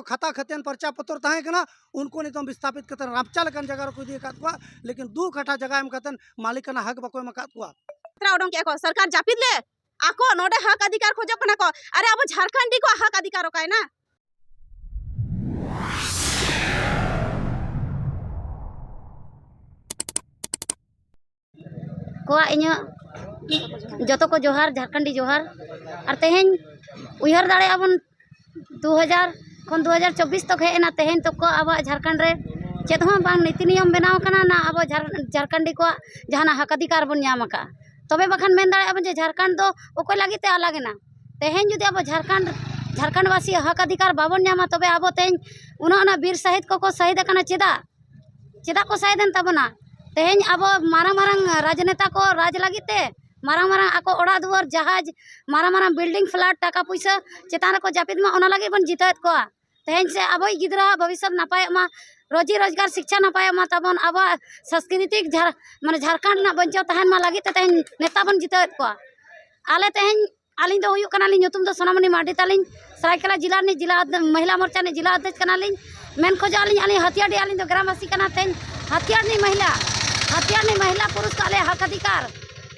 खाता खतेन पर्चा पत्र तहे कना उनको नितम विस्थापित कतन रामचा लकन जगह को इदी कात को लेकिन 2 कट्ठा जगह एम कतन मालिक कना हक बको एम कात को उडों के को सरकार जापिद ले आको नोडे हक अधिकार खोजो कना को अरे अब झारखंडी को हक अधिकार काय ना को इन जो को जोहार झारखंडी जोहार और तेहें उहर दाड़े अब 2000 खन 2024 तक हेना तेहें तक को अब झारखंड रे चेद हों बांग नीति नियम बनाव कना ना अब झारखंडी को जहाना हक अधिकार बन नाम का तबे बखान मेन दाड़े अब जे झारखंड दो ओको लगी ते अलग ना तेहें जुदी अब झारखंडवासी हक अधिकार बाबन नामा तबे अब तेहें उना वीर शहीद को शहीद कना चेदा को शहीदन तबना तेहें अब मारंग मारंग राजनेता को राज लगते मारंग मारंग आको ओड़ा दुआर जहाज मारंग मारंग बिल्डिंग फ्लैट टाका पैसा चेतान को जापिद मा ओना लगे बन जितत को तेहें से अब गिद्रा भविष्य नपाय मा रोजी रोजगार शिक्षा नपाय मा तबन अब सांस्कृतिक माने झारखंड ना बंचाव तहन मा लगे तेहें नेता बन जितत को आले तेहें आलिन दो हुयु कनाली ᱧᱩᱛᱩᱢ ᱫᱚ ᱥᱚᱱᱟᱢᱚᱱᱤ ᱢᱟᱨᱰᱤ ᱛᱟᱞᱤᱧ ᱥᱟᱨᱟᱭᱠᱮᱞᱟ ᱡᱤᱞᱟ ᱨᱤᱱᱤᱡ ᱡᱤᱞᱟ महिला मोर्चा ने जिला अध्यक्ष कनालिᱧ मेन खोजा आलिᱧ हथियाडी आलिᱧ दो ग्रामवासी कना तेहें हथियाडी महिला पुरुष को आले हक अधिकार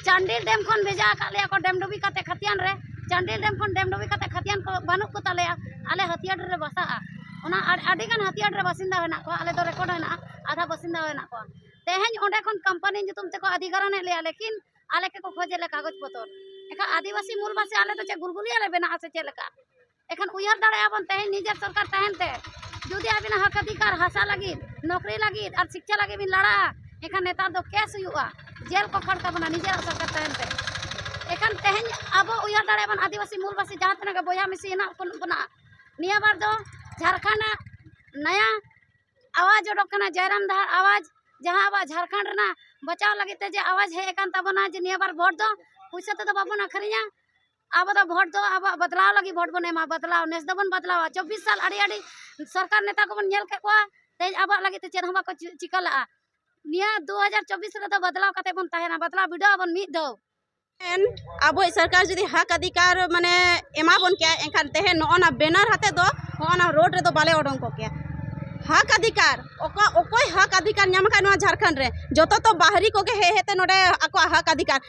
चांडिल डेम खन भेजा काले को डेमडुबी काते खतियान रे चांडिल डेम खन डेमडुबी काते खतियान को बानु को ताले आले हथियाड रे बसा ओना आडिगान हथियाड रे बासिंदा होना को आले दो रेकॉर्ड होना आधा बासिंदा होना को तेहें ओंडे खन कंपनी ᱧᱩᱛᱩᱢ ᱛᱮᱠᱚ अधिकारण ले लेकिन आले के को खोजे ले कागज पत्र एखा आदिवासी मूलवासी आले तो चे गुरगुली आले बेना से चेलका एखन उयहर दाड़े आबन तेहें निजे सरकार तहनते जुदी आबिना हक अधिकार हासा लगी नौकरी लगी और शिक्षा लगी बिन लड़ा एखन नेता दो केस हुआ जेल को खड़ तबना निजे सरकार तहनते एखन तेहें अब उयहर दाड़े आबन आदिवासी मूलवासी जहां तना के बोया मिसी ना बना निया बार दो झारखंड नया आवाज ओडोकना जयराम धार आवाज जहां अब झारखंड ना बचाव लगे जे आवाज है एकान तबना जे निया बार वोट दो पैसा तो बाबन अखरिया अब तो वोट दो अब बदलाव लगी वोट बने मा बदलाव नेस दबन बदलाव 24 साल अड़ी अड़ी सरकार नेता को बन के को ते अब लगे ते चेन को चिकला निया 2024 रे तो बदलाव कते बन तहेना बदलाव वीडियो बन मी दो अब सरकार जुदी हक अधिकार माने एमा बन के एखान तेहे नोना बैनर हाते दो होना रोड रे दो बाले ओडों को के हक अधिकार ओकोय हक अधिकार नाम का झारखंड रे जतो तो बाहरी को के हेते नोडे आको हक अधिकार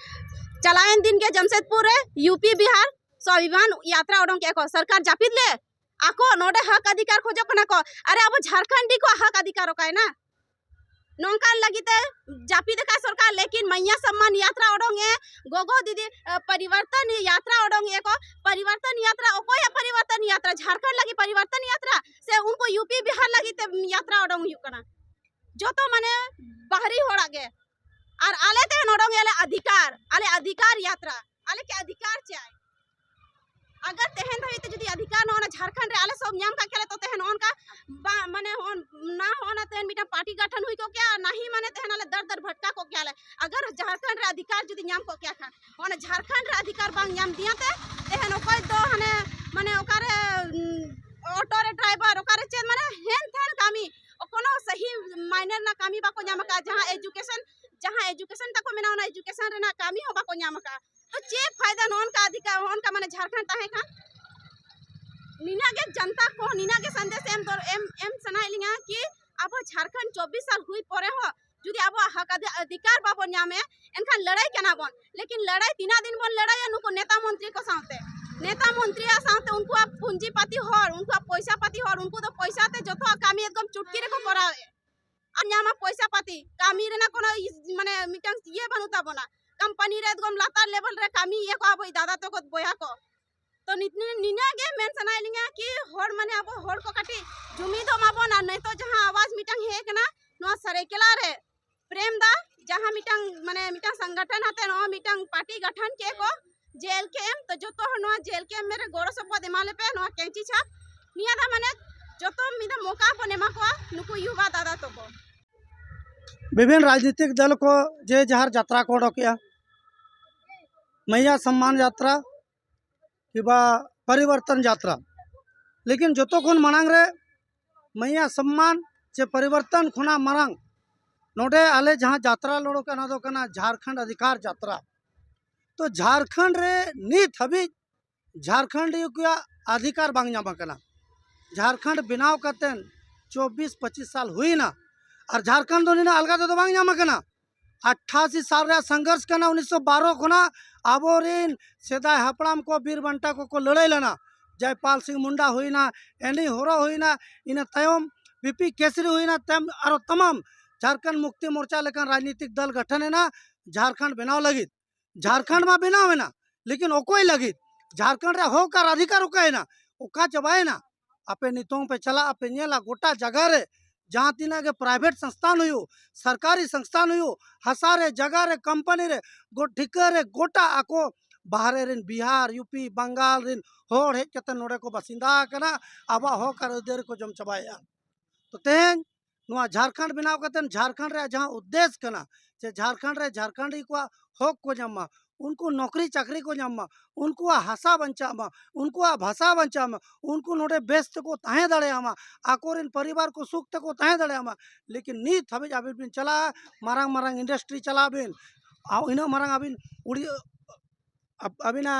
चलायन दिन के जमशेदपुर रे यूपी बिहार स्वाभिमान यात्रा ओडों के को सरकार जापिद ले आको नोडे हक अधिकार खोजो कना को अरे अब झारखंडी को हक अधिकार काय ना नौका लगीते जापिद का सरकार लेकिन मैया सम्मान यात्रा ओडोंगे गोगो दीदी परिवर्तन यात्रा ओडोंगे को परिवर्तन यात्रा ओको या परिवर्तन यात्रा झारखंड लगी परिवर्तन यात्रा से उनको यूपी बिहार लगी यात्रा ओडोंग हुई कना जो तो माने बाहरी होड़ा गे और आले ते नोडोंगे आले अधिकार यात्रा आले के अधिकार चाहे अगर तेहन रही तो जुदी अधिकार न होना झारखंड रे आले सब नियम का खेले तो तेहन ऑन का माने होन ना होना तेहन मिटा पार्टी गठन हुई को क्या नहीं माने तेहन आले दर दर भटका को क्या ले अगर झारखंड रे अधिकार जुदी नियम को क्या खा होना झारखंड रे अधिकार बांग नियम दिया ते तेहन ओकय तो हने माने ओकारे ऑटो रे ड्राइवर ओकारे चेन माने हेन थेन कामी कोनो सही मायने ना कामी बाको नियम का जहां एजुकेशन तक मेना ना एजुकेशन रे ना कामी हो बाको नियम का तो चे फायदा नोन का अधिकार होन का माने झारखंड ताहे का नीना के जनता को नीना के संदेश एम सनाइलिंगा कि अब झारखंड 24 साल हुई परे हो जुदी अब हक अधिकार बाबो न्यामे एनखा लड़ाई केना बन लेकिन लड़ाई 3 दिन बन लड़ाई नुको नेता मंत्री को साथे उनको पूंजीपति हर उनको पैसा पाती हर उनको तो पैसा ते जतो कामी एकदम चुटकी रे को करावे अन्यामा पैसा पाती कामी रे ना कोनो माने मिटंग ये बनुता बना कंपनी रे एकदम लातार लेवल रे कामी ये को अब दादा तो को बोया को तो निना गे मेन सनाइलिंगा कि हर माने अब हर को काटी जुमी दो माबो ना नहीं तो जहां आवाज मिटंग हे कना नो सरेकेला रे प्रेम दा जहां मिटंग माने मिटंग संगठन हाते नो मिटंग पार्टी गठन के को जेल के एम तो जो तो नो जेल के मेरे गोड़ो सब देमाले पे नो कैंची छाप निया दा माने जो तो मिदा मौका को नेमा को नुको युवा दादा तो को विभिन्न राजनीतिक दल को जे जहार यात्रा को डकिया मैया सम्मान यात्रा कि परिवर्तन यात्रा लेकिन जो तो मांग रे मैया सम्मान से परिवर्तन खुना मांग नोडे आले जहाँ यात्रा लड़ो के झारखंड अधिकार यात्रा तो झारखंड रे नित हबी झारखंड अधिकार बांग नामा झारखंड बनाव कतेन 24-25 साल हुई ना और झारखंड दो ना अलगा तो बांग नाम कना 88 साल रे संघर्ष कना 1912 खुना आबोरिन सेदाय हपड़ाम को बीर बंटा को लड़ाई लेना जयपाल सिंह मुंडा हुईना एनी होरो हुईना इन तयम बीपी केसरी हुईना तम और तमाम झारखंड मुक्ति मोर्चा लेकर राजनीतिक दल गठन है ना झारखंड बनाव लगी झारखंड में बनाव है ना लेकिन ओकोई लगी झारखंड रे होकर अधिकार ओका है ना ओका चबाए ना आपे नितों पे चला आपे नेला गोटा जगह रे जहाँ तीना के प्राइवेट संस्थान हुई सरकारी संस्थान हुई हसारे जगह रे कंपनी रे ठिकर रे गोटा आको बाहरे रिन बिहार यूपी बंगाल रिन होड़ हेज कते नोडे को बसिंदा कना आबा होकर उदेर को जम चबाया तो तेन नुआ झारखंड बनाव कते झारखंड रे जहाँ उद्देश्य कना जे झारखंड रे झारखंडी को हक को जमा उनको नौकरी चाकरी को जमा उनको हासा बंचामा उनको भाषा बंचामा उनको नोडे बेस्ट को ताहे दड़ेयामा आकोरिन परिवार को सुख को ताहे दड़ेयामा लेकिन नीत हबे अबिन बिन चला मारांग मारांग इंडस्ट्री चलाबिन इना मारांग अबिन उड़ी अबिना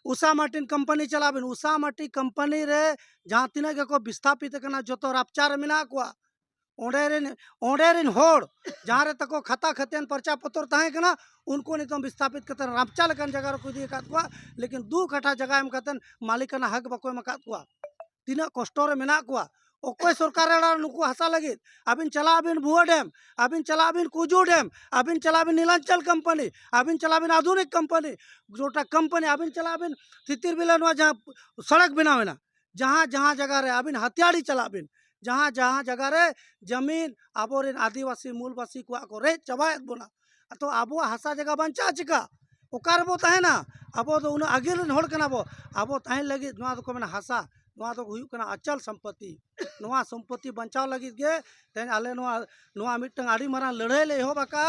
Usha Martin company चलाबिन Usha Marty company रे जहाँ तीना के को विस्थापित कना जो रापचार मेना को ओंडेरिन होड़ जहाँ रे तको खाता खतेन पर्चा पत्र ताहे कना उनको नितम विस्थापित कतन रापचा लेकन जगह को दिए कात को लेकिन 2 कट्ठा जगह एम कतन मालिकाना हक बको एम कात को तीना कष्टो रे मेना को ओकोय सरकार नुकु हसा लगे अबिन चला अबिन भुआ डैम अबिन चला अबिन कुजू डैम अबिन चला अबिन नीलांचल कंपनी अबिन चला अबिन आधुनिक कंपनी जोटा कंपनी अबिन चला अबिन तितिर बिलन जहाँ सड़क बनावे ना जहाँ जहाँ जगह रे अबिन हथियाड़ी चला अबिन जहाँ जहाँ जगह रे जमीन आबोरिन आदिवासी मूलवासी को रे चबायत बोना तो आबो हसा जगह बंचा चिका ओकार बो ताहे ना आबो तो उन आगे रन होड़ कना बो आबो ताहे लगी नवा को मेना हसा नवा तो हुई कना अचल संपत्ति नवा संपत्ति बंचाव लगी गे तेन आले नवा नवा मिटंग आड़ी मारा लड़ाई ले हो बका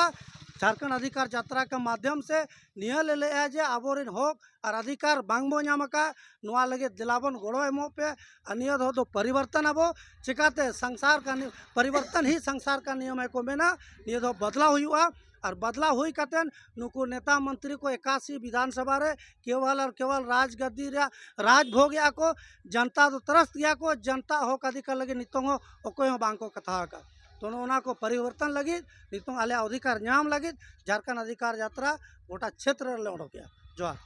झारखंड अधिकार यात्रा के माध्यम से निया ले ले जे आबोरिन होक और अधिकार बांगबो नामका नवा लगे दिलावन गोड़ो एमो पे अनियत हो तो परिवर्तन अबो चिकाते संसार का परिवर्तन ही संसार का नियम है को मेना नियत हो बदलाव हुआ और बदलाव हुई कतेन नुकु नेता मंत्री को 81 विधानसभा रे केवल और केवल राजगद्दी राज भोग या को जनता तो तरस गया को जनता हो अधिकार लगे नितों हो ओको हो बांको कथा का तो उना को परिवर्तन लगी नितों आले अधिकार नाम लगी झारखंड अधिकार यात्रा गोटा क्षेत्र ले ओडो गया जोहार।